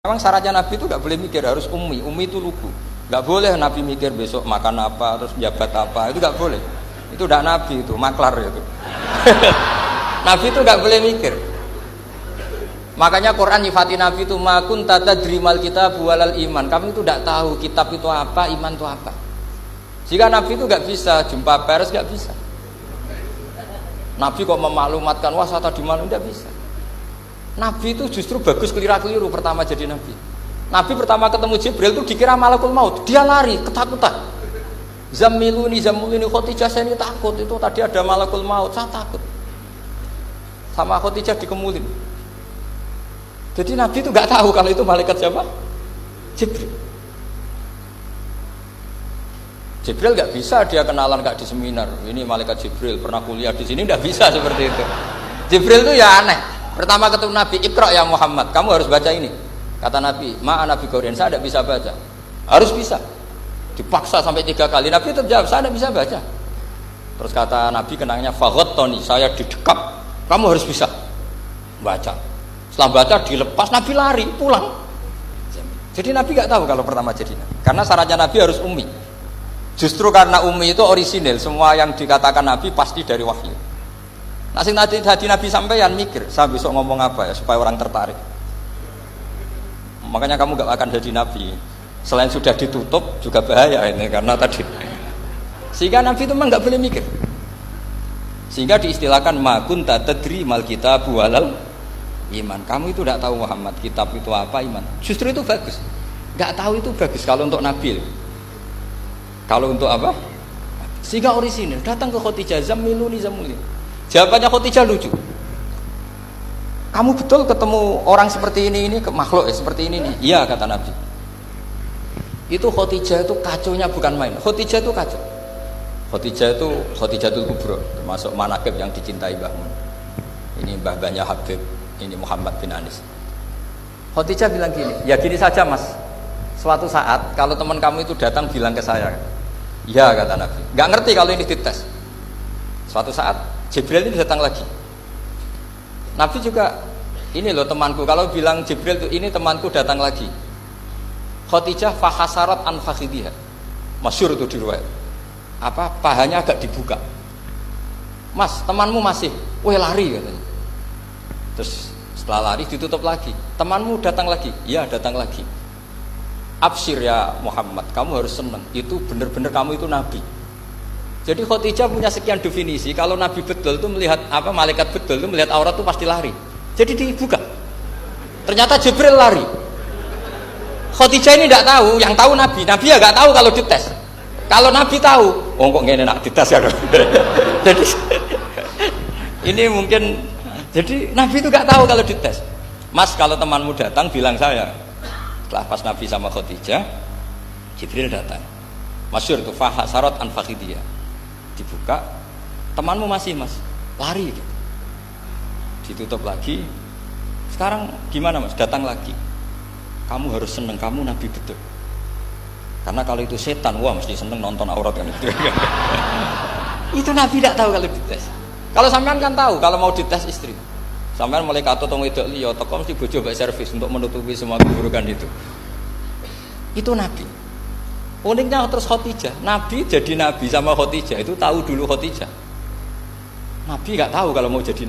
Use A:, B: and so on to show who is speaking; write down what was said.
A: Memang syaratnya Nabi itu nggak boleh mikir, harus ummi. Ummi itu lugu. Nggak boleh Nabi mikir besok makan apa, terus jabat apa, itu nggak boleh. Itu udah Nabi itu, maklar itu. Nabi itu nggak boleh mikir. Makanya Quran nyifati Nabi itu makun tata drimal kitab walal iman. Kamu itu tidak tahu kitab itu apa, iman itu apa. Jika Nabi itu nggak bisa jumpa pers, nggak bisa. Nabi kok memaklumatkan wasata di mana, nggak bisa. Nabi itu justru bagus keliru pertama jadi Nabi. Nabi pertama ketemu Jibril itu dikira malakul maut, dia lari ketakutan. Zamiluni Khotijah, saya ini takut, itu tadi ada malakul maut, saya takut. Sama Khotijah dikemulin. Jadi Nabi itu nggak tahu kalau itu malaikat siapa? Jibril. Jibril nggak bisa dia kenalan nggak di seminar. Ini malaikat Jibril pernah kuliah di sini, nggak bisa seperti itu. Jibril itu ya aneh. Pertama ketemu Nabi, Iqra ya Muhammad, kamu harus baca ini. Kata Nabi, Nabi Qur'an, saya tidak bisa baca. Harus bisa. Dipaksa sampai 3 kali. Nabi tetap jawab, saya tidak bisa baca. Terus kata Nabi kenangnya, Tony, saya didekap, kamu harus bisa baca. Setelah baca dilepas, Nabi lari pulang. Jadi Nabi nggak tahu kalau pertama jadi Nabi. Karena syaratnya Nabi harus ummi. Justru karena ummi itu orisinil, semua yang dikatakan Nabi pasti dari wahyu. Nasi nanti Nabi sampeyan mikir, saya besok ngomong apa ya supaya orang tertarik. Makanya kamu gak akan jadi Nabi. Selain sudah ditutup juga bahaya ini karena tadi. Sehingga Nabi itu memang gak boleh mikir. Sehingga diistilahkan makun tadri mal kitab walal iman. Kamu itu tidak tahu Muhammad kitab itu apa, iman. Justru itu bagus. Gak tahu itu bagus kalau untuk Nabi. Kalau untuk apa? Sehingga orisinil datang ke Khotijah, zamiluni. Jawabannya Khotijah lucu. Kamu betul ketemu orang seperti ini ke makhluk seperti ini nih? Iya kata Nabi. Itu Khotijah itu kacaunya bukan main. Khotijah itu kacau. Khotijah itu kubro, termasuk manaqib yang dicintai Mbahmu. Ini mbah-mbahnya Habib, ini Muhammad bin Anis. Khotijah bilang gini, ya gini saja mas. Suatu saat kalau teman kamu itu datang bilang ke saya, iya kata Nabi. Nggak ngerti kalau ini dites. Suatu saat Jibril ini datang lagi. Nabi juga, ini loh temanku. Kalau bilang Jibril itu ini temanku datang lagi. Khotijah fahasarat an fakhidhiha. Masyhur itu di riwayat. Apa pahanya agak dibuka. Mas, temanmu masih, weh lari katanya. Terus setelah lari ditutup lagi. Temanmu datang lagi. Iya, datang lagi. Absyir ya Muhammad, kamu harus senang. Itu benar-benar kamu itu nabi. Jadi Khotijah punya sekian definisi. Kalau Nabi betul itu melihat apa, malaikat betul itu melihat aurat itu pasti lari. Jadi dibuka. Ternyata Jibril lari. Khotijah ini tidak tahu, yang tahu Nabi. Nabi ya nggak tahu kalau dites. Kalau Nabi tahu, oh kok ngene nak dites ya. Jadi ini mungkin. Jadi Nabi itu nggak tahu kalau dites. Mas, kalau temanmu datang bilang saya. Setelah pas Nabi sama Khotijah, Jibril datang. Masyhur itu fahasarat an fakhidiyah. Dibuka, temanmu masih mas, lari gitu. Ditutup lagi. Sekarang gimana mas, datang lagi. Kamu harus seneng, kamu Nabi betul. Karena kalau itu setan, wah mesti seneng nonton aurat kan itu. Itu Nabi tidak tahu kalau dites. Kalau sampean kan tahu kalau mau dites istri. Sampean mulai kato tong wedok liya teko mesti bojo mbak servis untuk menutupi semua keburukan itu. Itu Nabi. Uniknya terus Khotijah, Nabi jadi Nabi sama Khotijah itu tahu dulu Khotijah. Nabi nggak tahu kalau mau jadi Nabi.